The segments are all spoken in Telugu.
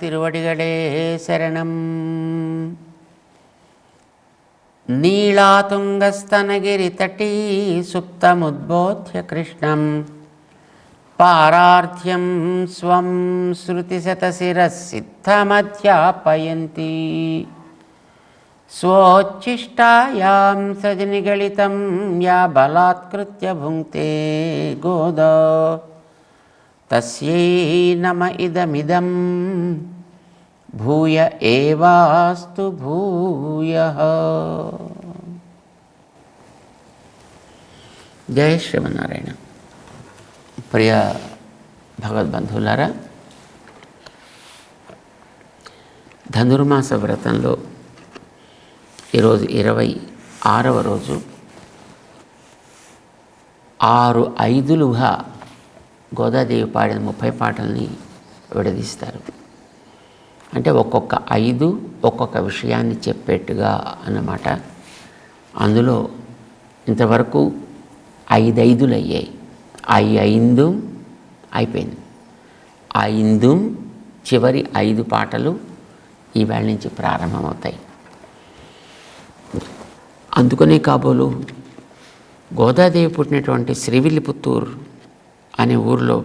திருவடிகளே சரணம். நீளாதுங்கஸ்தனகிரிதटी சுப்தமுத்போத்ய கிருஷ்ணம் பாரார்த்தியம் ஸ்வம் ஸ்ருதிசதசிரசித்தமத்யாபயந்தி ஸ்வோச்சிஷ்டாயாம் சஜனிகலிதம் யா பலாத்கிருத்ய புங்க்தே கோதா తస్యై నమ ఇదమిదం భూయ ఏవాస్తు భూయః. జయ శ్రీమన్నారాయణ. ప్రియ భగవద్బంధువులారా, ధనుర్మాస వ్రతంలో ఈరోజు 26వ రోజు. 6 ఐదులుగా గోదాదేవి పాడిన 30 పాటల్ని విడదీస్తారు. అంటే ఒక్కొక్క 5 ఒక్కొక్క విషయాన్ని చెప్పేట్టుగా అన్నమాట. అందులో ఇంతవరకు 5 ఐదులు అయ్యాయి. 5 అయిపోయింది. 5 చివరి 5 పాటలు ఈవేళ నుంచి ప్రారంభమవుతాయి. అందుకనే కాబోలు గోదాదేవి పుట్టినటువంటి శ్రీవిల్లిపుత్తూరు అనే ఊరిలో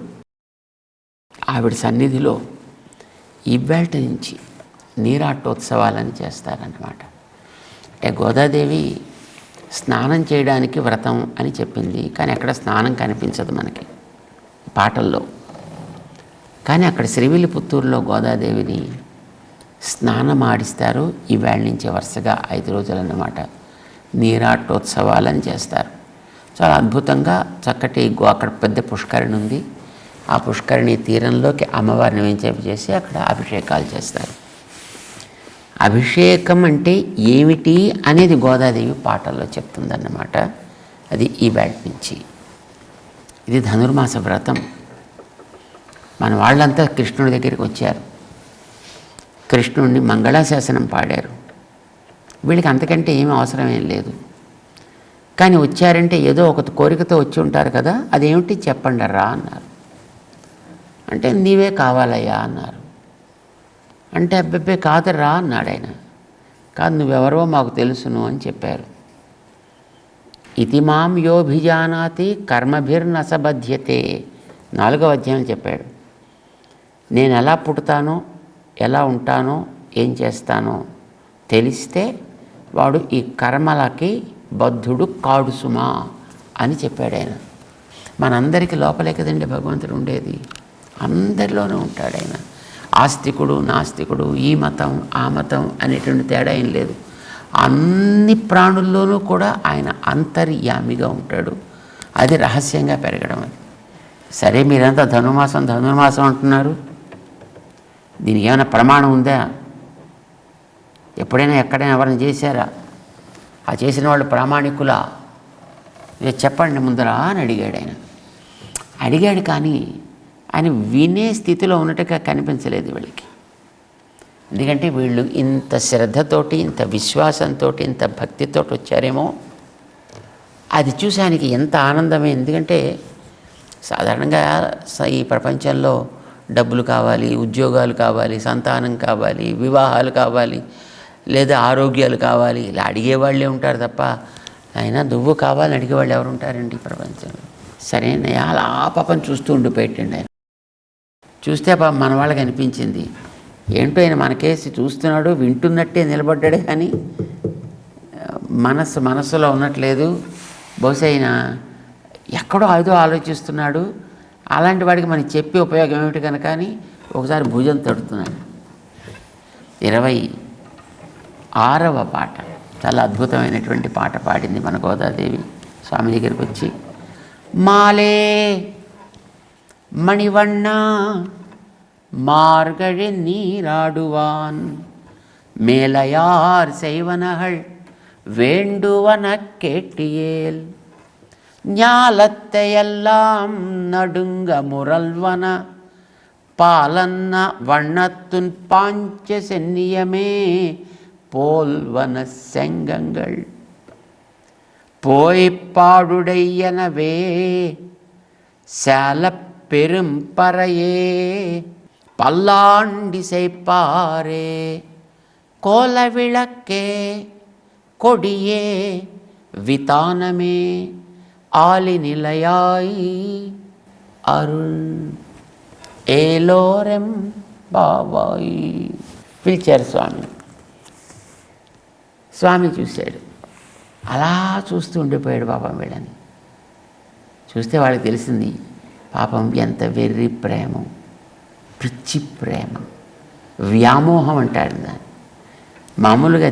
ఆవిడ సన్నిధిలో ఇవాల్టి నుంచి నీరాటోత్సవాలని చేస్తారన్నమాట. అంటే గోదాదేవి స్నానం చేయడానికి వ్రతం అని చెప్పింది, కానీ అక్కడ స్నానం కనిపించదు మనకి పాటల్లో. కానీ అక్కడ శ్రీవిల్లిపుత్తూరులో గోదాదేవిని స్నానం ఆడిస్తారు. ఇవాళ నుంచి వరుసగా 5 రోజులు అన్నమాట నీరాటోత్సవాలని చేస్తారు. చాలా అద్భుతంగా చక్కటి అక్కడ పెద్ద పుష్కరిణి ఉంది. ఆ పుష్కరిణి తీరంలోకి అమ్మవారిని వేంచేపు చేసి అక్కడ అభిషేకాలు చేస్తారు. అభిషేకం అంటే ఏమిటి అనేది గోదాదేవి పాటల్లో చెప్తుందన్నమాట. అది ఈ వేళ నుంచి. ఇది ధనుర్మాస వ్రతం. మన వాళ్ళంతా కృష్ణుడి దగ్గరికి వచ్చారు. కృష్ణుడిని మంగళాశాసనం పాడారు. వీళ్ళకి అంతకంటే ఏమీ అవసరమేం లేదు. కానీ వచ్చారంటే ఏదో ఒక కోరికతో వచ్చి ఉంటారు కదా, అదేమిటి చెప్పండి రా అన్నారు. అంటే నీవే కావాలయ్యా అన్నారు. అంటే అబ్బబ్బే కాదురా అన్నాడు ఆయన. కాదు, నువ్వెవరో మాకు తెలుసును అని చెప్పారు. ఇతి మాం యోభిజానాతి కర్మభిర్నసబధ్యతే 4వ అధ్యాయం చెప్పాడు. నేను ఎలా పుడతానో, ఎలా ఉంటానో, ఏం చేస్తానో తెలిస్తే వాడు ఈ కర్మలకి బద్ధుడు కాడు సుమా అని చెప్పాడు ఆయన. మనందరికీ లోపలే కదండి భగవంతుడు ఉండేది, అందరిలోనూ ఉంటాడు ఆయన. ఆస్తికుడు నాస్తికుడు, ఈ మతం ఆ మతం అనేటువంటి తేడా ఏం లేదు. అన్ని ప్రాణుల్లోనూ కూడా ఆయన అంతర్యామిగా ఉంటాడు. అది రహస్యంగా పెరగడం. అది సరే, మీరంతా ధనుర్మాసం అంటున్నారు. దీనికి ఏమైనా ప్రమాణం ఉందా? ఎప్పుడైనా ఎక్కడైనా ఎవరైనా చేశారా? ఆ చేసిన వాళ్ళు ప్రామాణికులా? చెప్పండి ముందరా అని అడిగాడు ఆయన. అడిగాడు కానీ ఆయన వినే స్థితిలో ఉన్నట్టుగా కనిపించలేదు వీళ్ళకి. ఎందుకంటే వీళ్ళు ఇంత శ్రద్ధతోటి, ఇంత విశ్వాసంతో, ఇంత భక్తితో వచ్చారేమో. అది చూసి ఆయనకి ఎంత ఆనందమే. ఎందుకంటే సాధారణంగా ఈ ప్రపంచంలో డబ్బులు కావాలి, ఉద్యోగాలు కావాలి, సంతానం కావాలి, వివాహాలు కావాలి, లేదా ఆరోగ్యాలు కావాలి, ఇలా అడిగేవాళ్ళే ఉంటారు తప్ప అయినా నువ్వు కావాలని అడిగేవాళ్ళు ఎవరు ఉంటారండి ఈ ప్రపంచంలో? సరేనా, అలా పాపం చూస్తూ ఉండిపోయాడండి ఆయన. చూస్తే పాపం మన వాళ్ళకి అనిపించింది, ఏంటో ఆయన మనకేసి చూస్తున్నాడు, వింటున్నట్టే నిలబడ్డాడే కానీ మనస్సులో ఉన్నట్లేదు. బహుశా ఆయన ఎక్కడో ఏదో ఆలోచిస్తున్నాడు. అలాంటి వాడికి మనకి చెప్పే ఉపయోగం ఏమిటి కనుక అని ఒకసారి భుజం తడుతున్నాడు. 26వ పాట చాలా అద్భుతమైనటువంటి పాట పాడింది మన గోదాదేవి స్వామి దగ్గరికి వచ్చి. మాలే మణివண்ண మార్గழி நீராடுவான் மேலையார் செய்வனகள் வேண்டுவன கேட்டியேல் ஞாலத்தையெல்லாம் நடுங்க முரல்வன பாலன்ன வண்ணத்துன் பாஞ்ச சென்னியமே போல்வன செங்கங்கள் போய்ப்பாடுடையனவே சால பெரும் பறையே பல்லாண்டி செய்ப்பாரே கோல விளக்கே கொடியே వితానమే ఆలి నిలయాయి అరుణ్ ఏలోరెం బాబాయి. పిలిచారు స్వామి. స్వామి చూశాడు. అలా చూస్తూ ఉండిపోయాడు పాపం వీళ్ళని. చూస్తే వాళ్ళకి తెలిసింది పాపం ఎంత వెర్రి ప్రేమ, పిచ్చి ప్రేమ, వ్యామోహం అంటాడు దాన్ని. మామూలుగా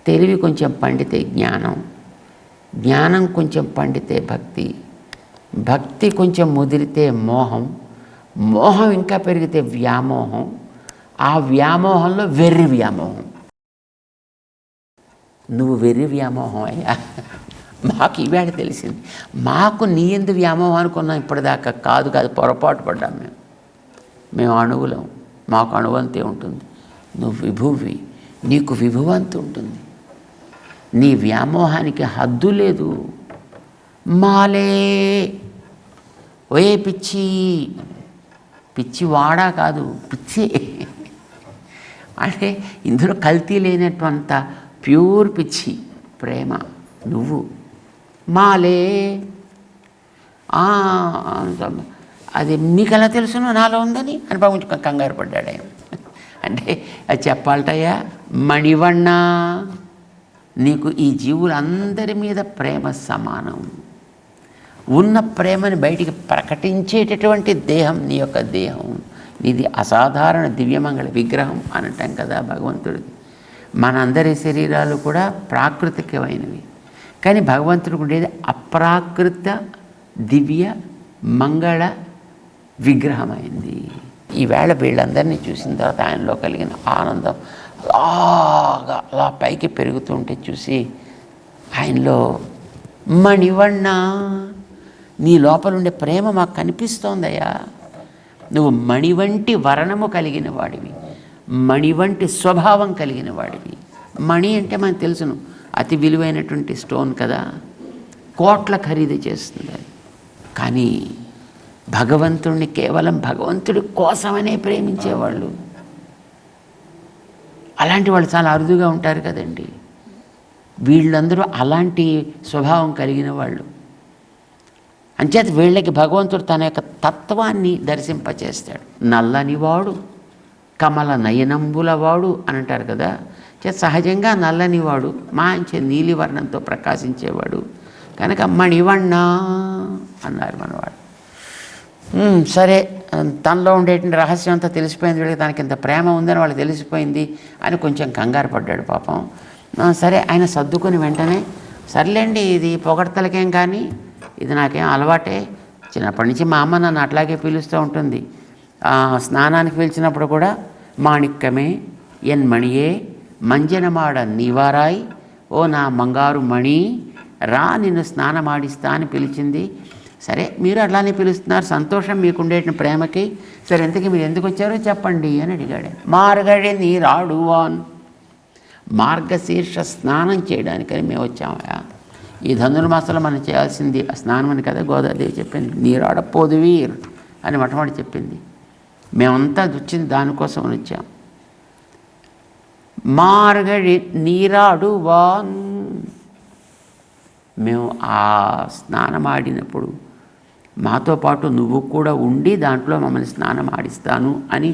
తెలివి కొంచెం పండితే జ్ఞానం, జ్ఞానం కొంచెం పండితే భక్తి కొంచెం ముదిరితే మోహం ఇంకా పెరిగితే వ్యామోహం, ఆ వ్యామోహంలో వెర్రి వ్యామోహం. నువ్వు వెర్రి వ్యామోహం అయ్యా. మాకు ఈవేళ తెలిసింది. మాకు నీ ఎందు వ్యామోహం అనుకున్నాం ఇప్పటిదాకా. కాదు పొరపాటు పడ్డాం మేము అణువులం. మాకు అణువంతే ఉంటుంది. నువ్వు విభువి, నీకు విభువంత ఉంటుంది. నీ వ్యామోహానికి హద్దు లేదు. మాలే ఓయే పిచ్చి వాడా కాదు, పిచ్చి అంటే ఇందులో కల్తీ లేనటువంటి ప్యూర్ పిచ్చి ప్రేమ నువ్వు. మాలే అది మీకు ఎలా తెలుసును నాలో ఉందని అని కొంచెం కంగారు పడ్డాడు ఆయన. అంటే అది చెప్పాలటయ్యా, మణివಣ್ణ నీకు ఈ జీవులందరి మీద ప్రేమ సమానం. ఉన్న ప్రేమని బయటికి ప్రకటించేటటువంటి దేహం నీ యొక్క దేహం. నీది అసాధారణ దివ్యమంగళ విగ్రహం అనటం కదా భగవంతుడిది. మనందరి శరీరాలు కూడా ప్రాకృతికమైనవి, కానీ భగవంతుడికి ఉండేది అప్రాకృత దివ్య మంగళ విగ్రహమైంది. ఈవేళ వీళ్ళందరినీ చూసిన తర్వాత ఆయనలో కలిగిన ఆనందం అలా పైకి పెరుగుతుంటే చూసి ఆయనలో మణివಣ್ణ నీ లోపల ఉండే ప్రేమ మాకు కనిపిస్తోందయ్యా. నువ్వు మణి వంటి వర్ణము కలిగిన వాడివి, మణి వంటి స్వభావం కలిగిన వాడివి. మణి అంటే మనకు తెలుసును, అతి విలువైనటువంటి స్టోన్ కదా, కోట్ల ఖరీదు చేస్తుంది అది. కానీ భగవంతుడిని కేవలం భగవంతుడి కోసమనే ప్రేమించేవాళ్ళు, అలాంటి వాళ్ళు చాలా అరుదుగా ఉంటారు కదండి. వీళ్ళందరూ అలాంటి స్వభావం కలిగిన వాళ్ళు. అంచేత వీళ్ళకి భగవంతుడు తన యొక్క తత్వాన్ని దర్శింపచేస్తాడు. నల్లనివాడు కమల నయనంబులవాడు అని అంటారు కదా. సహజంగా నల్లనివాడు మంచి నీలివర్ణంతో ప్రకాశించేవాడు కనుక మణివಣ್ణ అన్నారు మనవాడు. సరే, తనలో ఉండేటువంటి రహస్యం అంతా తెలిసిపోయింది వీళ్ళకి, తనకి ఇంత ప్రేమ ఉందని వాళ్ళు తెలిసిపోయింది అని కొంచెం కంగారు పడ్డాడు పాపం. సరే, ఆయన సర్దుకొని వెంటనే సర్లేండి, ఇది పొగడతలకేం కానీ ఇది నాకేం అలవాటే, చిన్నప్పటి నుంచి మా అమ్మ నన్ను అట్లాగే పిలుస్తూ ఉంటుంది. స్నానానికి పిలిచినప్పుడు కూడా మాణిక్యమే ఎన్ మణియే మంజనమాడ నీవారాయ్, ఓ నా మంగారు మణి రా నిన్ను స్నానమాడిస్తా అని పిలిచింది. సరే, మీరు అట్లానే పిలుస్తున్నారు, సంతోషం మీకుండే ప్రేమకి. సరే, ఇంతకీ మీరు ఎందుకు వచ్చారో చెప్పండి అని అడిగాడు. మార్గడే నీరాడువాన్, మార్గశీర్ష స్నానం చేయడానికని మేము వచ్చామయా. ఈ ధనుర్మాసంలో మనం చేయాల్సింది స్నానం అని కదా గోదాదేవి చెప్పింది. నీరాడపోదువీర్ అని మొట్టమొదటి చెప్పింది. మేమంతా వచ్చింది దానికోసం వచ్చాం. మార్గడి నీరాడువాన్, మేము ఆ స్నానం ఆడినప్పుడు మాతో పాటు నువ్వు కూడా ఉండి దాంట్లో మమ్మల్ని స్నానం ఆడిస్తాను అని,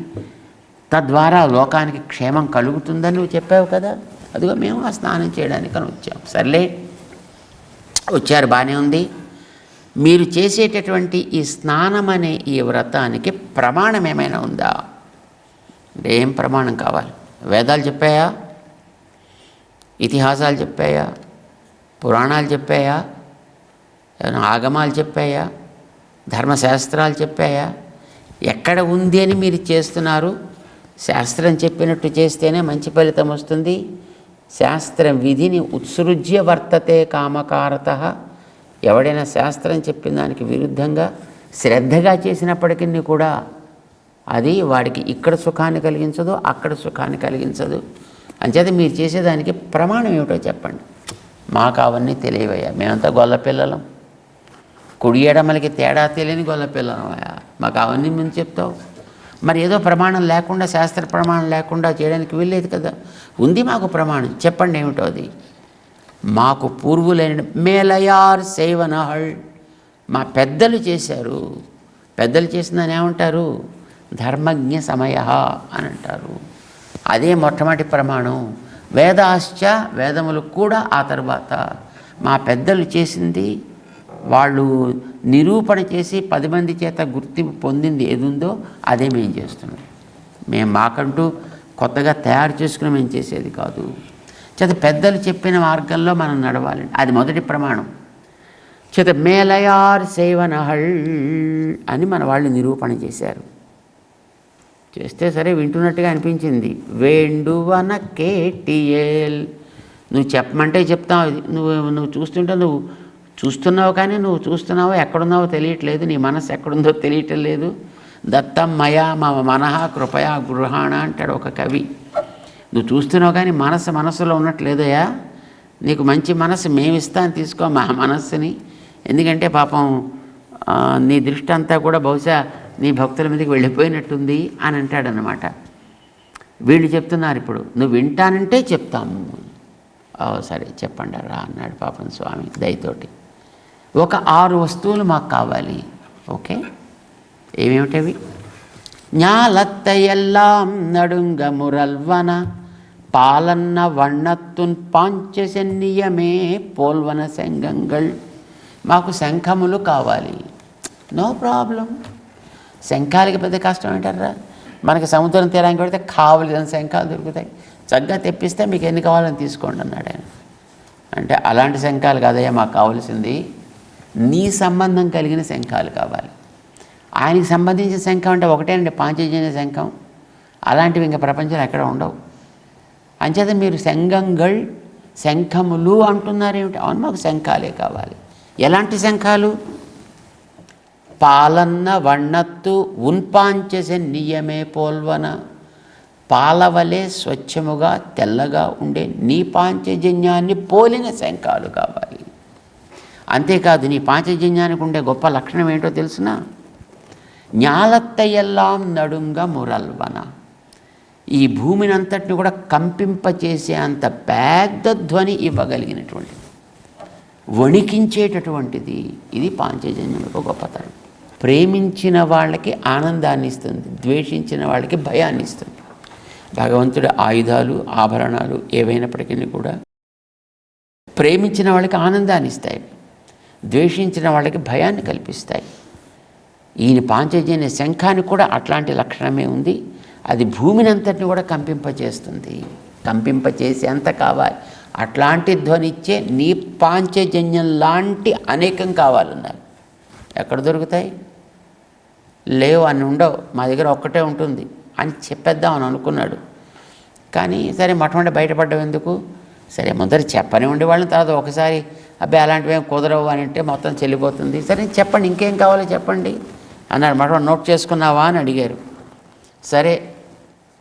తద్వారా లోకానికి క్షేమం కలుగుతుందని నువ్వు చెప్పావు కదా. అదిగో మేము ఆ స్నానం చేయడానికి అని వచ్చాం. సర్లే, వచ్చారు, బాగానే ఉంది. మీరు చేసేటటువంటి ఈ స్నానం అనే ఈ వ్రతానికి ప్రమాణం ఏమైనా ఉందా అంటే ఏం ప్రమాణం కావాలి? వేదాలు చెప్పాయా? ఇతిహాసాలు చెప్పాయా? పురాణాలు చెప్పాయా? ఏమైనా ఆగమాలు చెప్పాయా? ధర్మశాస్త్రాలు చెప్పాయా? ఎక్కడ ఉంది అని మీరు చేస్తున్నారు? శాస్త్రం చెప్పినట్టు చేస్తేనే మంచి ఫలితం వస్తుంది. శాస్త్రం విధిని ఉత్సృజ్య వర్తతే కామకారత. ఎవడైనా శాస్త్రం చెప్పిన దానికి విరుద్ధంగా శ్రద్ధగా చేసినప్పటికీ కూడా అది వాడికి ఇక్కడ సుఖాన్ని కలిగించదు, అక్కడ సుఖాన్ని కలిగించదు. అంచేత మీరు చేసేదానికి ప్రమాణం ఏమిటో చెప్పండి. మాకు అవన్నీ తెలియవయ్యా, మేమంతా గొల్లపిల్లలం, కుడి ఎడమలకి తేడా తెలియని గొల్లపిల్లలం అయ్యా, మాకు అవన్నీ మేము చెప్తావు. మరి ఏదో ప్రమాణం లేకుండా, శాస్త్ర ప్రమాణం లేకుండా చేయడానికి వీల్లేదు కదా. ఉంది మాకు ప్రమాణం, చెప్పండి ఏమిటో అది. మాకు పూర్వులైన మేలయార్ సేవనహళ్, మా పెద్దలు చేశారు. పెద్దలు చేసిందని ఏమంటారు? ధర్మజ్ఞ సమయ అని అంటారు. అదే మొట్టమొదటి ప్రమాణం. వేదాశ్చ, వేదములు కూడా ఆ తర్వాత మా పెద్దలు చేసింది, వాళ్ళు నిరూపణ చేసి 10 మంది చేత గుర్తింపు పొందింది ఏది ఉందో అదే మేము చేస్తున్నాం. మేము మాకంటూ కొత్తగా తయారు చేసుకుని మేము చేసేది కాదు. చేత పెద్దలు చెప్పిన మార్గంలో మనం నడవాలి, అది మొదటి ప్రమాణం. చేత మేలయార్ సేవనహళ్ అని మన వాళ్ళు నిరూపణ చేశారు. చేస్తే సరే వింటున్నట్టుగా అనిపించింది. వేండువన కేటియేల్, నువ్వు చెప్పమంటే చెప్తావు. నువ్వు చూస్తుంటే నువ్వు చూస్తున్నావు, కానీ నువ్వు చూస్తున్నావో ఎక్కడున్నావో తెలియట్లేదు, నీ మనసు ఎక్కడుందో తెలియటం లేదు. దత్తం మయా మమ మనః కృపయా గృహాణ అంటాడు ఒక కవి. నువ్వు చూస్తున్నావు కానీ మనసులో ఉన్నట్లేదయా, నీకు మంచి మనసు మేమిస్తాను, తీసుకో మా మనస్సుని. ఎందుకంటే పాపం నీ దృష్టి అంతా కూడా బహుశా నీ భక్తుల మీదకి వెళ్ళిపోయినట్టుంది అని అంటాడనమాట. వీళ్ళు చెప్తున్నారు ఇప్పుడు, నువ్వు వింటానంటే చెప్తాము. సరే చెప్పండి రా అన్నాడు పాపం స్వామి దయతోటి. ఒక 6 వస్తువులు మాకు కావాలి. ఓకే, ఏమేమిటవి? ஞாலத்தையெல்லாம் நடுங்க முரல்வன பாலன்ன வண்ணத்துன் పాంచజన్యమే పోల్వన శంఖంగళ్. మాకు శంఖములు కావాలి. No problem. శంఖాలకి పెద్ద కష్టం ఏంటారా? మనకి సముద్రం తీరానికి పెడితే కావలసిన శంఖాలు దొరుకుతాయి. చక్కగా తెప్పిస్తే మీకు ఎన్ని కావాలని తీసుకోండి అన్నాడు ఆయన. అంటే అలాంటి శంఖాలు కాదయ్యా మాకు కావాల్సింది, నీ సంబంధం కలిగిన శంఖాలు కావాలి. ఆయనకి సంబంధించిన శంఖం అంటే ఒకటేనండి, పాంచజన్య శంఖం. అలాంటివి ఇంకా ప్రపంచంలో ఎక్కడ ఉండవు. అంచేత మీరు శంఖంగళ్, శంఖములు అంటున్నారేమిటి? అవును, మాకు శంఖాలే కావాలి. ఎలాంటి శంఖాలు? పాలన్న వన్నత్తు ఉన్పాంచజన్యమే పోల్వన, పాలవలే స్వచ్ఛముగా తెల్లగా ఉండే నీ పాంచజన్యాన్ని పోలిన శంఖాలు కావాలి. అంతేకాదు, నీ పాంచజన్యానికి ఉండే గొప్ప లక్షణం ఏంటో తెలుసునా? ஞாலத்தையெல்லாம் నడుంగ మురల్వన, ఈ భూమిని అంతటిని కూడా కంపింపచేసే అంత పెద్ద ధ్వని ఇవ్వగలిగినటువంటిది, వణికించేటటువంటిది. ఇది పాంచజన్యం యొక్క గొప్పతనం. ప్రేమించిన వాళ్ళకి ఆనందాన్ని ఇస్తుంది, ద్వేషించిన వాళ్ళకి భయాన్ని ఇస్తుంది. భగవంతుడి ఆయుధాలు, ఆభరణాలు ఏవైనప్పటికీ కూడా ప్రేమించిన వాళ్ళకి ఆనందాన్ని ఇస్తాయి, ద్వేషించిన వాళ్ళకి భయాన్ని కల్పిస్తాయి. ఈయన పాంచజన్య శంఖానికి కూడా అట్లాంటి లక్షణమే ఉంది. అది భూమిని అంతటిని కూడా కంపింపచేస్తుంది, కంపింపచేసి అంత కావాలి. అట్లాంటి ధ్వని ఇచ్చే నీ పాంచజన్యం లాంటి అనేకం కావాలన్నారు. ఎక్కడ దొరుకుతాయి? లేవు, అని ఉండవు, మా దగ్గర ఒక్కటే ఉంటుంది అని చెప్పేద్దామని అనుకున్నాడు. కానీ సరే మొట్టమొదటి బయటపడ్డం ఎందుకు? సరే ముందర చెప్పని ఉండే వాళ్ళని, తర్వాత ఒకసారి అబ్బాయి అలాంటివి ఏం కుదరవు అని అంటే మొత్తం చెల్లిపోతుంది. సరే చెప్పండి, ఇంకేం కావాలో చెప్పండి అన్నాడు. మొట్టమొదటి నోట్ చేసుకున్నావా అని అడిగారు. సరే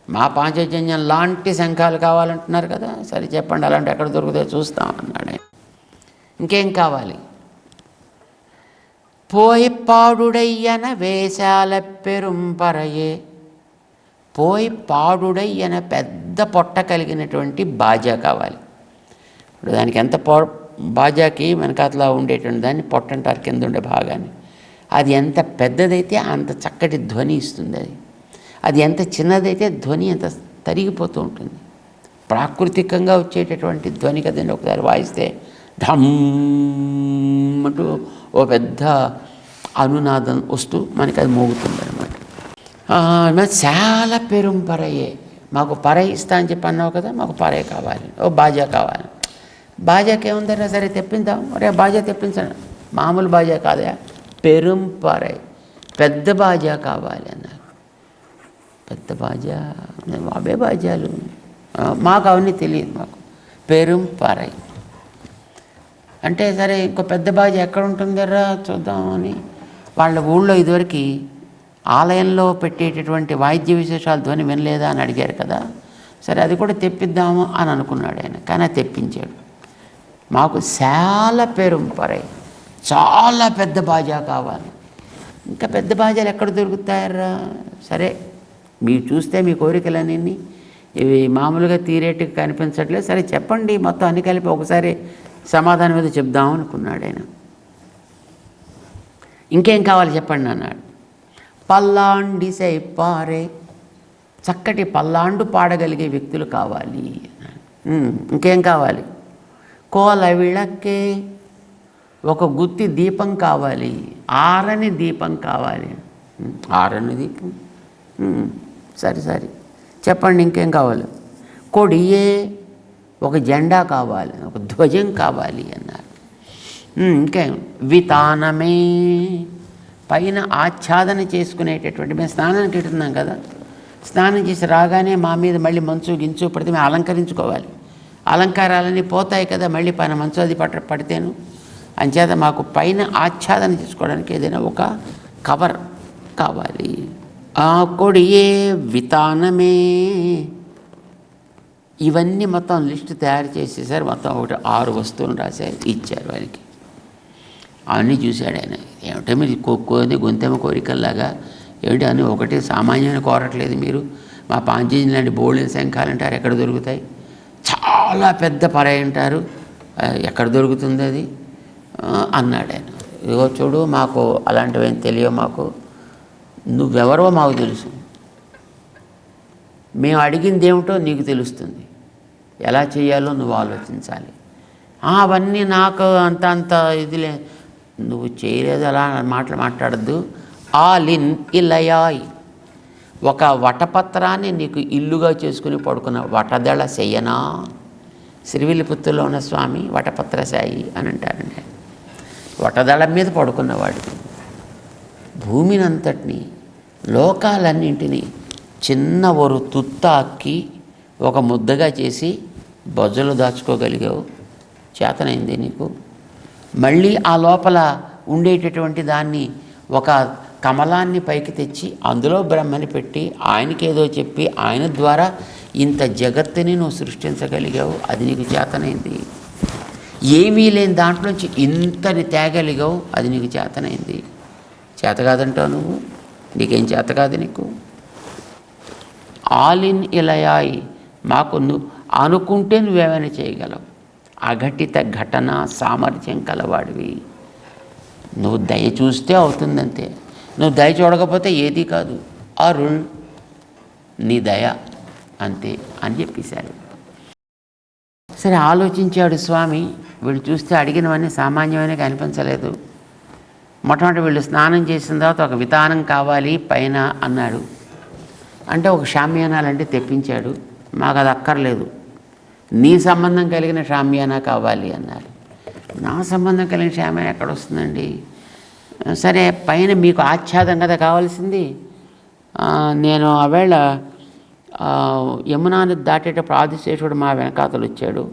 మా పాంచజన్యం లాంటి శంఖాలు కావాలంటున్నారు కదా, సరే చెప్పండి అలాంటి ఎక్కడ దొరుకుతాయో చూస్తాం అన్నాడు. ఇంకేం కావాలి? పోయి పాడుడయ్యన వేషాల పెరుంపరయే, పోయి పాడుడయ్యన పెద్ద పొట్ట కలిగినటువంటి బాజా కావాలి. ఇప్పుడు దానికి ఎంత బాజాకి వెనకాతలా ఉండేటువంటి దాన్ని పొట్ట అంటారు, కింద ఉండే భాగాన్ని. అది ఎంత పెద్దదైతే అంత చక్కటి ధ్వని ఇస్తుంది. అది ఎంత చిన్నదైతే ధ్వని అంత తరిగిపోతూ ఉంటుంది. ప్రాకృతికంగా వచ్చేటటువంటి ధ్వని కదండి. ఒకసారి వాయిస్తే ఢమ్ అంటూ ఓ పెద్ద అనునాదం వస్తూ మనకి అది మోగుతుంది అనమాట. చాలా పెరుంపరయే, మాకు పరై ఇస్తా అని చెప్పి అన్నావు కదా, మాకు పరై కావాలి, ఓ బాజా కావాలి. బాజాకి ఏముందరా, సరే తెప్పిందాం, ఒరే బాజా తెప్పించండి. మామూలు బాజా కాదా, పెరుంపరై, పెద్ద బాజా కావాలి అన్నారు. పెద్ద బాజా, అవే బాజాలు మాకు అవన్నీ తెలియదు. మాకు పెరుంపరై అంటే సరే ఇంకో పెద్ద బాజా ఎక్కడ ఉంటుందరా చూద్దామని వాళ్ళ ఊళ్ళో ఇదివరకు ఆలయంలో పెట్టేటటువంటి వాయిద్య విశేషాలు ధ్వని వినలేదా అని అడిగారు కదా, సరే అది కూడా తెప్పిద్దాము అని అనుకున్నాడు ఆయన. కానీ అది తెప్పించాడు. మాకు చాలా పెరుంపరై, చాలా పెద్ద బాజా కావాలి. ఇంకా పెద్ద బాజాలు ఎక్కడ దొరుకుతాయరా? సరే మీరు చూస్తే మీ కోరికలన్నీ ఇవి మామూలుగా తీరేటికి కనిపించట్లేదు. సరే చెప్పండి, మొత్తం అన్ని కలిపి ఒకసారి సమాధానం మీద చెప్దాం అనుకున్నాడు ఆయన. ఇంకేం కావాలి చెప్పండి అన్నాడు. పల్లాండి సైపారే, చక్కటి పల్లాండు పాడగలిగే వ్యక్తులు కావాలి. ఇంకేం కావాలి? కోల విళక్కే, ఒక గుత్తి దీపం కావాలి, ఆరని దీపం కావాలి. ఆరని దీపం, సరే చెప్పండి ఇంకేం కావాలి? కొడియే, ఒక జెండా కావాలి, ఒక ధ్వజం కావాలి అన్నారు. ఇంకేం? వితానమే, పైన ఆచ్ఛాదన చేసుకునేటటువంటి, మేము స్నానానికి వెళ్తున్నాం కదా, స్నానం చేసి రాగానే మా మీద మళ్ళీ మంచు గించు పడితే మేము అలంకరించుకోవాలి. అలంకారాలన్నీ పోతాయి కదా మళ్ళీ పైన మంచు అది పడితేను. అంచేత మాకు పైన ఆచ్ఛాదన చేసుకోవడానికి ఏదైనా ఒక కవర్ కావాలి. ఆ కొడియే వితానమే, ఇవన్నీ మొత్తం లిస్టు తయారు చేసేసారు. మొత్తం ఒకటి 6 వస్తువులు రాశారు, ఇచ్చారు ఆయనకి. అవన్నీ చూశాడు ఆయన. ఏమిటో మీరు గొంతెమ్మ కోరికల్లాగా ఏమిటి అని ఒకటి సామాన్యమైన కోరట్లేదు మీరు. మా పాంచజన్యం లాంటి బోల్డెన్ శంఖాలు అంటారు, ఎక్కడ దొరుకుతాయి? చాలా పెద్ద పరాయి అంటారు, ఎక్కడ దొరుకుతుంది అది అన్నాడు ఆయన. ఇదిగో చూడు, మాకు అలాంటివి ఏం తెలియవు, మాకు నువ్వెవరో మాకు తెలుసు, మేము అడిగింది ఏమిటో నీకు తెలుస్తుంది, ఎలా చేయాలో నువ్వు ఆలోచించాలి. అవన్నీ నాకు అంత ఇదిలే, నువ్వు చేయలేదు అలా మాటలు మాట్లాడద్దు. ఆలిన్ ఇలయాయ్, ఒక వటపత్రాన్ని నీకు ఇల్లుగా చేసుకుని పడుకున్న వటదళ శయ్యనా. శ్రీవిల్లిపుత్తులో ఉన్న స్వామి వటపత్రశాయి అని అంటారండి. వటదళం మీద పడుకున్నవాడు భూమిని అంతటిని, లోకాలన్నింటినీ చిన్న ఒక తుత్తాక్కి ఒక ముద్దగా చేసి బొజ్జలు దాచుకోగలిగావు, చేతనైంది నీకు. మళ్ళీ ఆ లోపల ఉండేటటువంటి దాన్ని ఒక కమలాన్ని పైకి తెచ్చి అందులో బ్రహ్మని పెట్టి ఆయనకేదో చెప్పి ఆయన ద్వారా ఇంత జగత్తుని నువ్వు సృష్టించగలిగావు, అది నీకు చేతనైంది. ఏమీ లేని దాంట్లోంచి ఇంతని తేగలిగావు, అది నీకు చేతనైంది. చేత కాదంటావు నువ్వు, నీకేం చేత కాదు నీకు. ఆలిన్ ఇలయాయి, మాకు నువ్వు అనుకుంటే నువ్వేమైనా చేయగలవు, అఘటిత ఘటన సామర్థ్యం కలవాడివి. నువ్వు దయ చూస్తే అవుతుందంతే, నువ్వు దయ చూడకపోతే ఏది కాదు. అరుణ్, నీ దయ అంతే అని చెప్పేశారు. సరే ఆలోచించాడు స్వామి. వీళ్ళు చూస్తే అడిగినవన్నీ సామాన్యమైన కనిపించలేదు. మొట్టమొదటి వీళ్ళు స్నానం చేసిన తర్వాత ఒక వితానం కావాలి పైన అన్నాడు. అంటే ఒక షామ్యానాలంటే తెప్పించాడు. మాకు అది అక్కర్లేదు, నీ సంబంధం కలిగిన షామ్యానా కావాలి అన్నారు. నా సంబంధం కలిగిన షామ్యానా ఎక్కడ వస్తుందండి? సరే పైన మీకు ఆచ్ఛాదం కదా కావాల్సింది. నేను ఆవేళ యమునాని దాటేటప్పుడు ఆదిశేషుడు మా వెనకాతలు వచ్చాడు.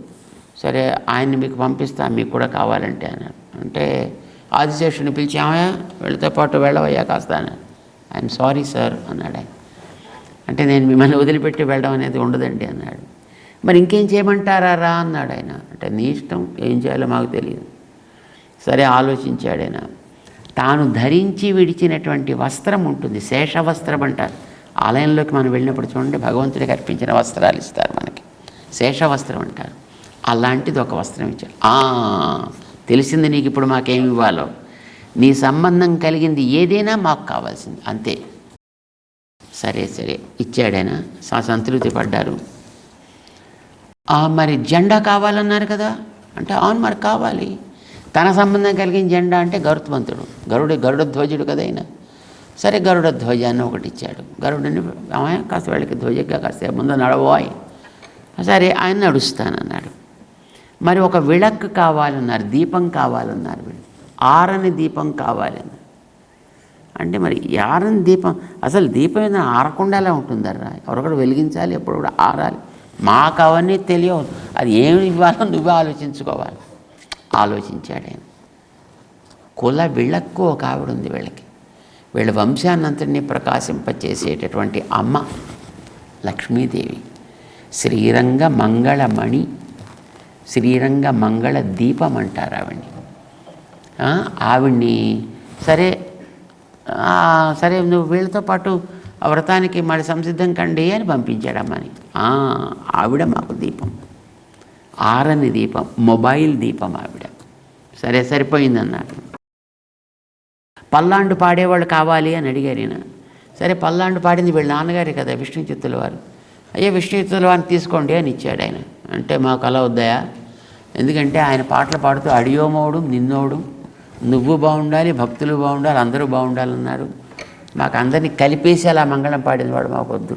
సరే ఆయన్ని మీకు పంపిస్తా, మీకు కూడా కావాలంటే అన్నాడు. అంటే ఆదిశేషుడిని పిలిచామయ్యా, వీళ్ళతో పాటు వెళ్ళవయ్యా కాస్త అన్నాడు. ఐఎమ్ సారీ సార్ అన్నాడు ఆయన. అంటే నేను మిమ్మల్ని వదిలిపెట్టి వెళ్ళడం అనేది ఉండదండి అన్నాడు. మరి ఇంకేం చేయమంటారా రా అన్నాడు ఆయన. అంటే నీ ఇష్టం, ఏం చేయాలో మాకు తెలియదు. సరే ఆలోచించాడు ఆయన. తాను ధరించి విడిచినటువంటి వస్త్రం ఉంటుంది, శేషవస్త్రం అంటారు. ఆలయంలోకి మనం వెళ్ళినప్పుడు చూడండి, భగవంతుడికి అర్పించిన వస్త్రాలు ఇస్తారు మనకి, శేషవస్త్రం అంటారు. అలాంటిది ఒక వస్త్రం ఇచ్చాడు. తెలిసింది నీకు ఇప్పుడు మాకేమి ఇవ్వాలో, నీ సంబంధం కలిగింది ఏదైనా మాకు కావాల్సింది అంతే. సరే ఇచ్చాడైనా, సంతృప్తి పడ్డారు. మరి జెండా కావాలన్నారు కదా అంటే, అవును మరి కావాలి. తన సంబంధం కలిగిన జెండా అంటే గరుత్మంతుడు, గరుడ ధ్వజుడు కదా ఆయన. సరే గరుడ ధ్వజాన్ని ఒకటి ఇచ్చాడు. గరుడిని కాస్త వాళ్ళకి ధ్వజగా కాస్త ముందు నడవాయి. సరే ఆయన నడుస్తానన్నాడు. మరి ఒక విళక్కు కావాలన్నారు, దీపం కావాలన్నారు. వీళ్ళు ఆరని దీపం కావాలన్నారు. అంటే మరి ఆరని దీపం, అసలు దీపం ఏదైనా ఆరకుండా ఎలా ఉంటుందర్రా? ఎవరొకడు వెలిగించాలి, ఎప్పుడు కూడా ఆరాలి. మాకు అవన్నీ తెలియవు, అది ఏమి ఇవ్వాలో నువ్వే ఆలోచించుకోవాలి. ఆలోచించాడు ఆయన. కుల విళక్కు ఒక ఆవిడ ఉంది వీళ్ళకి, వీళ్ళ వంశాన్నంతటినీ ప్రకాశింపచేసేటటువంటి అమ్మ లక్ష్మీదేవి. శ్రీరంగ మంగళమణి, శ్రీరంగ మంగళ దీపం అంటారు ఆవిడ్ని. ఆవిడ్ని సరే నువ్వు వీళ్ళతో పాటు ఆ వ్రతానికి మరి సంసిద్ధం కండి అని పంపించాడు అమ్మని. ఆవిడ మాకు దీపం, ఆరని దీపం, మొబైల్ దీపం ఆవిడ. సరే సరిపోయిందన్నాడు. పల్లాండు పాడేవాళ్ళు కావాలి అని అడిగారు ఈయన. సరే పల్లాండు పాడింది వీళ్ళ నాన్నగారే కదా, విష్ణు చిత్తుల వారు. అయ్యో విష్ణు చిత్తుల వారిని తీసుకోండి అని ఇచ్చాడు ఆయన. అంటే మాకు అలా వద్దాయా? ఎందుకంటే ఆయన పాటలు పాడుతూ అడియోమోడు నిన్నోడు, నువ్వు బాగుండాలి, భక్తులు బాగుండాలి, అందరూ బాగుండాలన్నారు. మాకు అందరినీ కలిపేసి అలా మంగళం పాడినవాడు మాకు వద్దు.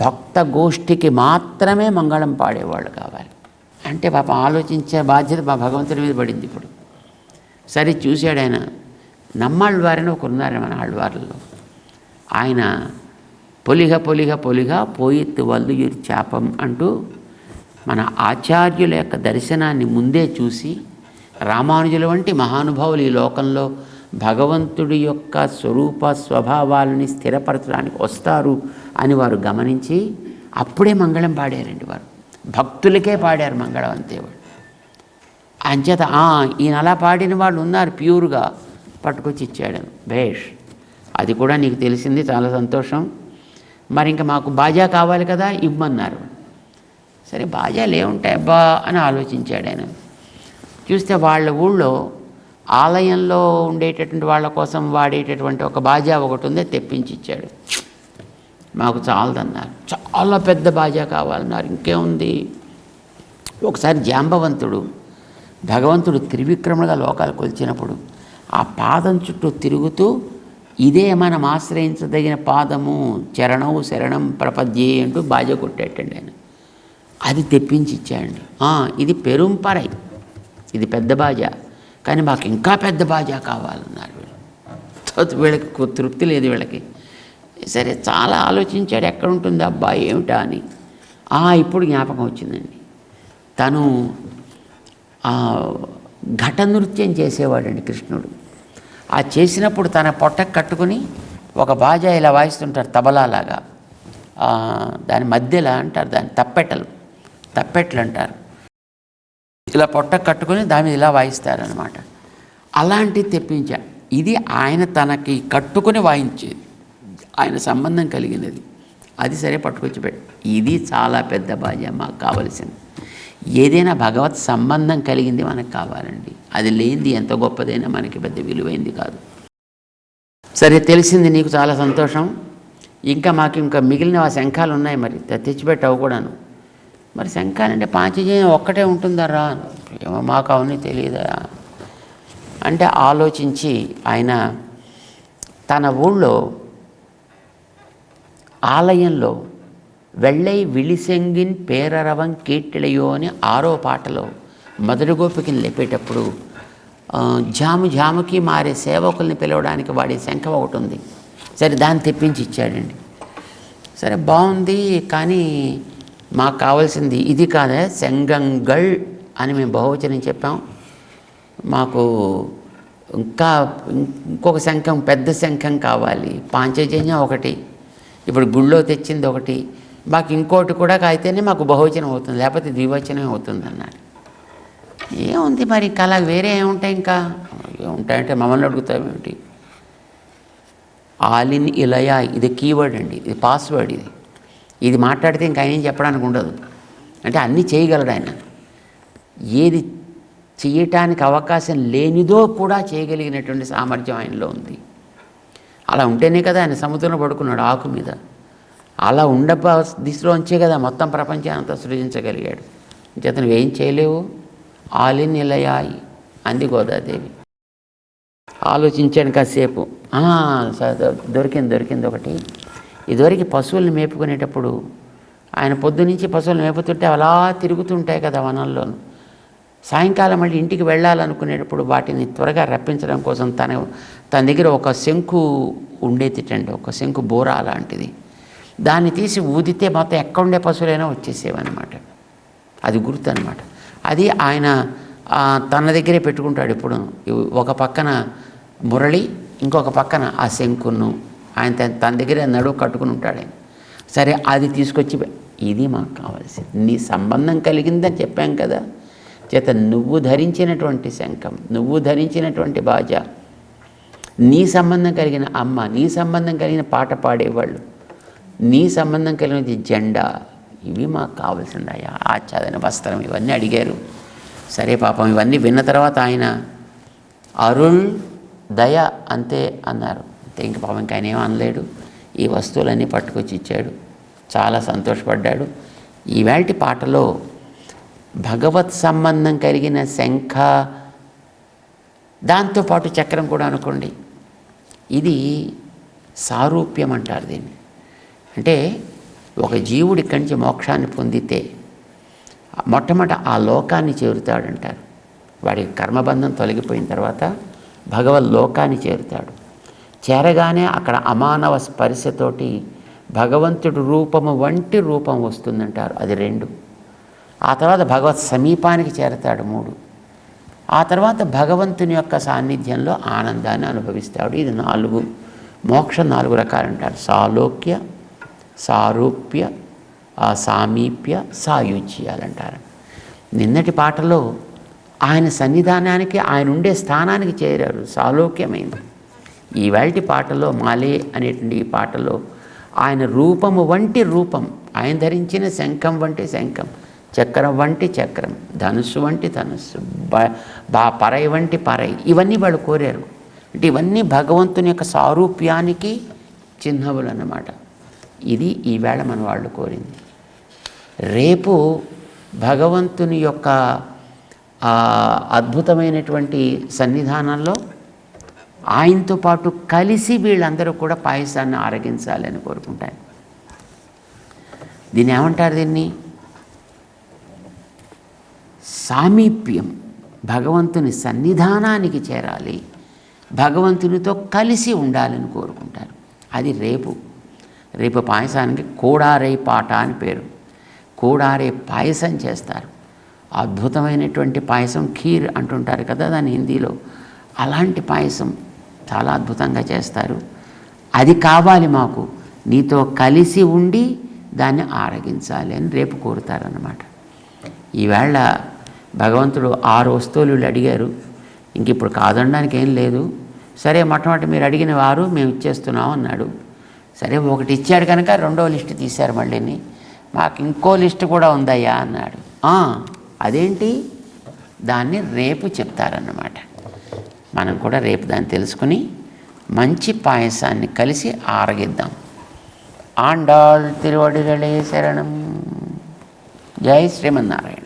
భక్త గోష్ఠికి మాత్రమే మంగళం పాడేవాళ్ళు కావాలి అంటే పాపం ఆలోచించే బాధ్యత మా భగవంతుడి మీద పడింది ఇప్పుడు. సరే చూశాడు ఆయన. నమ్మాళ్ళ వారిని ఒకరున్నారు మన ఆళ్ళవార్లలో. ఆయన పొలిగ పొలిగ పొలిగ పోయిత్తు వల్లుయురి చాపం అంటూ మన ఆచార్యుల యొక్క దర్శనాన్ని ముందే చూసి రామానుజుల వంటి మహానుభావులు ఈ లోకంలో భగవంతుడి యొక్క స్వరూప స్వభావాలని స్థిరపరచడానికి వస్తారు అని వారు గమనించి అప్పుడే మంగళం పాడారండి. వారు భక్తులకే పాడారు మంగళం అంతే. వాడు అంచేత ఈయన అలా పాడిన వాళ్ళు ఉన్నారు, ప్యూర్గా పట్టుకొచ్చి ఇచ్చాడు. భేష్, అది కూడా నీకు తెలిసింది, చాలా సంతోషం. మరి ఇంకా మాకు బాజా కావాలి కదా, ఇవ్వమన్నారు. సరే బాజాలు ఏముంటాయి అబ్బా అని ఆలోచించాడు ఆయన. చూస్తే వాళ్ళ ఊళ్ళో ఆలయంలో ఉండేటటువంటి వాళ్ళ కోసం వాడేటటువంటి ఒక బాజా ఒకటి ఉంది, తెప్పించి ఇచ్చాడు. మాకు చాలదన్నారు. చాలా పెద్ద బాజా కావాలన్నారు. ఇంకేముంది, ఒకసారి జాంబవంతుడు భగవంతుడు త్రివిక్రములుగా లోకాలు కొలిచినప్పుడు ఆ పాదం చుట్టూ తిరుగుతూ ఇదే మనం ఆశ్రయించదగిన పాదము, చరణం శరణం ప్రపద్యే అంటూ బాజా కొట్టేటండి ఆయన. అది తెప్పించి ఇచ్చాయండి. ఇది పెరుంపరై, ఇది పెద్ద బాజా, కానీ మాకు ఇంకా పెద్ద బాజా కావాలన్నారు వీళ్ళు. వీళ్ళకి తృప్తి లేదు వీళ్ళకి. సరే చాలా ఆలోచించాడు, ఎక్కడ ఉంటుంది అబ్బాయి ఏమిటా అని. ఇప్పుడు జ్ఞాపకం వచ్చిందండి. తను ఘట నృత్యం చేసేవాడండి కృష్ణుడు. చేసినప్పుడు తన పొట్టకు కట్టుకుని ఒక బాజా ఇలా వాయిస్తుంటారు, తబలాలాగా. దాని మధ్యలో అంటారు, దాని తప్పెట్లు అంటారు. ఇలా పొట్టకు కట్టుకుని దాని మీద ఇలా వాయిస్తారనమాట. అలాంటివి తెప్పించాడు. ఇది ఆయన తనకి కట్టుకుని వాయించేది, ఆయన సంబంధం కలిగినది. అది సరే పట్టుకొచ్చి పెట్టు. ఇది చాలా పెద్ద బాజా మాకు కావలసింది. ఏదైనా భగవత్ సంబంధం కలిగింది మనకు కావాలండి. అది లేనిది ఎంత గొప్పదైనా మనకి పెద్ద విలువైంది కాదు. సరే తెలిసింది నీకు, చాలా సంతోషం. ఇంకా మిగిలిన ఆ శంఖాలు ఉన్నాయి, మరి తెచ్చిపెట్టావు కూడాను. మరి శంఖాలంటే పాంచజన్యం ఒక్కటే ఉంటుందరా? ఏమో మాకు అవన్నీ తెలియదా అంటే ఆలోచించి ఆయన తన ఊళ్ళో ఆలయంలో వెள்ளై విళిసెంగిన్ పేరరవం కీర్తిలయో అని 6వ పాటలో మొదటి గోపికని లేపేటప్పుడు జాముకి మారే సేవకుల్ని పిలవడానికి వాడే శంఖం ఒకటి ఉంది. సరే దాన్ని తెప్పించి ఇచ్చాడండి. సరే బాగుంది, కానీ మాకు కావాల్సింది ఇది కాదే, శంగంగళ్ అని మేము బహువచనం చెప్పాం. మాకు ఇంకొక శంఖం, పెద్ద శంఖం కావాలి. పాంచజన్యం ఒకటి, ఇప్పుడు గుళ్ళో తెచ్చింది ఒకటి, మాకు ఇంకోటి కూడా అయితేనే మాకు బహువచనం అవుతుంది, లేకపోతే ద్వివచనం అవుతుంది అన్నాడు. ఏముంది మరి ఇంకా అలా వేరే ఏముంటాయి? ఇంకా ఏముంటాయంటే మమ్మల్ని అడుగుతామేమిటి? ఆలిన్ ఇలయ, ఇది కీవర్డ్ అండి, ఇది పాస్వర్డ్. ఇది మాట్లాడితే ఇంకా ఆయన ఏం చెప్పడానికి ఉండదు. అంటే అన్నీ చేయగలడు ఆయన. ఏది చేయటానికి అవకాశం లేనిదో కూడా చేయగలిగినటువంటి సామర్థ్యం ఆయనలో ఉంది. అలా ఉంటేనే కదా ఆయన సముద్రంలో పడుకున్నాడు ఆకు మీద. అలా దిశలోంచే కదా మొత్తం ప్రపంచాన్ని అంతా సృజించగలిగాడు. చేతను ఏం చేయలేవు. ఆలిన్ ఇలయాయి అంది గోదాదేవి. ఆలోచించాను కాసేపు. దొరికింది ఒకటి. ఇదివరకు పశువులను మేపుకునేటప్పుడు ఆయన పొద్దునుంచి పశువులు మేపుతుంటే అలా తిరుగుతుంటాయి కదా వనంలోను. సాయంకాలం మళ్ళీ ఇంటికి వెళ్ళాలనుకునేటప్పుడు వాటిని త్వరగా రప్పించడం కోసం తన దగ్గర ఒక శంకు ఉండేదిటండి, ఒక శంకు బోర అలాంటిది. దాన్ని తీసి ఊదితే మొత్తం ఎక్కడుండే పశువులైనా వచ్చేసేవన్నమాట. అది గుర్తు అనమాట. అది ఆయన తన దగ్గరే పెట్టుకుంటాడు ఇప్పుడు. ఒక పక్కన మురళి, ఇంకొక పక్కన ఆ శంకును ఆయన తన దగ్గర నడువు కట్టుకుని ఉంటాడు ఆయన. సరే అది తీసుకొచ్చి, ఇది మాకు కావాల్సింది, నీ సంబంధం కలిగిందని చెప్పాం కదా. చేత నువ్వు ధరించినటువంటి శంఖం, నువ్వు ధరించినటువంటి బాజా, నీ సంబంధం కలిగిన అమ్మ, నీ సంబంధం కలిగిన పాట పాడేవాళ్ళు, నీ సంబంధం కలిగినది జెండా, ఇవి మాకు కావాల్సిందయ్యా, ఆచ్ఛాదన వస్త్రం, ఇవన్నీ అడిగారు. సరే పాపం ఇవన్నీ విన్న తర్వాత ఆయన అరుళ్ దయ అంతే అన్నారు. అంతే, ఇంక పాపం ఇంకా ఆయన ఏమీ అనలేడు. ఈ వస్తువులన్నీ పట్టుకొచ్చి ఇచ్చాడు. చాలా సంతోషపడ్డాడు. ఈవేళటి పాటలో భగవత్ సంబంధం కలిగిన శంఖ, దాంతోపాటు చక్రం కూడా అనుకోండి. ఇది సారూప్యం అంటారు దీన్ని. అంటే ఒక జీవుడు ఇక్కడి నుంచి మోక్షాన్ని పొందితే మొట్టమొదట ఆ లోకాన్ని చేరుతాడంటారు. వాడికి కర్మబంధం తొలగిపోయిన తర్వాత భగవద్ లోకాన్ని చేరుతాడు. చేరగానే అక్కడ అమానవ స్పర్శతోటి భగవంతుడి రూపము వంటి రూపం వస్తుందంటారు. అది 2. ఆ తర్వాత భగవత్ సమీపానికి చేరతాడు 3. ఆ తర్వాత భగవంతుని యొక్క సాన్నిధ్యంలో ఆనందాన్ని అనుభవిస్తాడు. ఇది 4. మోక్షం 4 రకాలు అంటారు. సాలోక్య, సారూప్య, సామీప్య, సాయుజ్యాలంటారు. నిన్నటి పాటలో ఆయన సన్నిధానానికి, ఆయన ఉండే స్థానానికి చేరారు, సాలోక్యమైంది. ఈవేళటి పాటలో మాలే అనేటువంటి ఈ పాటలో ఆయన రూపము వంటి రూపం, ఆయన ధరించిన శంఖం వంటి శంఖం, చక్రం వంటి చక్రం, ధనుస్సు వంటి ధనుస్సు, పరై వంటి పరై, ఇవన్నీ వాళ్ళు కోరారు. అంటే ఇవన్నీ భగవంతుని యొక్క సారూప్యానికి చిహ్నములు అన్నమాట. ఇది ఈవేళ మన వాళ్ళు కోరింది. రేపు భగవంతుని యొక్క అద్భుతమైనటువంటి సన్నిధానంలో ఆయనతో పాటు కలిసి వీళ్ళందరూ కూడా పాయసాన్ని ఆరగించాలని కోరుకుంటాను. దీన్ని ఏమంటారు? దీన్ని సామీప్యం. భగవంతుని సన్నిధానానికి చేరాలి, భగవంతునితో కలిసి ఉండాలని కోరుకుంటారు. అది రేపు పాయసానికి కోడారే పాట అని పేరు. కోడారే పాయసం చేస్తారు. అద్భుతమైనటువంటి పాయసం, ఖీర్ అంటుంటారు కదా దాని హిందీలో. అలాంటి పాయసం చాలా అద్భుతంగా చేస్తారు. అది కావాలి మాకు, నీతో కలిసి ఉండి దాన్ని ఆరగించాలి అని రేపు కోరుతారన్నమాట. ఈవేళ భగవంతుడు 6 వస్తువులు అడిగారు. ఇంక ఇప్పుడు కాదనడానికి ఏం లేదు. సరే, మొట్టమొదటి మీరు అడిగిన వారు మేము ఇచ్చేస్తున్నాం అన్నాడు. సరే, ఒకటి ఇచ్చాడు కనుక 2వ లిస్టు తీశారు. మళ్ళీని మాకు ఇంకో లిస్టు కూడా ఉందయ్యా అన్నాడు. అదేంటి? దాన్ని రేపు చెప్తారన్నమాట. మనం కూడా రేపు దాన్ని తెలుసుకుని మంచి పాయసాన్ని కలిసి ఆరగిద్దాం. ఆండాళ్ తిరువడిగళే శరణం. జై శ్రీమన్నారాయణ.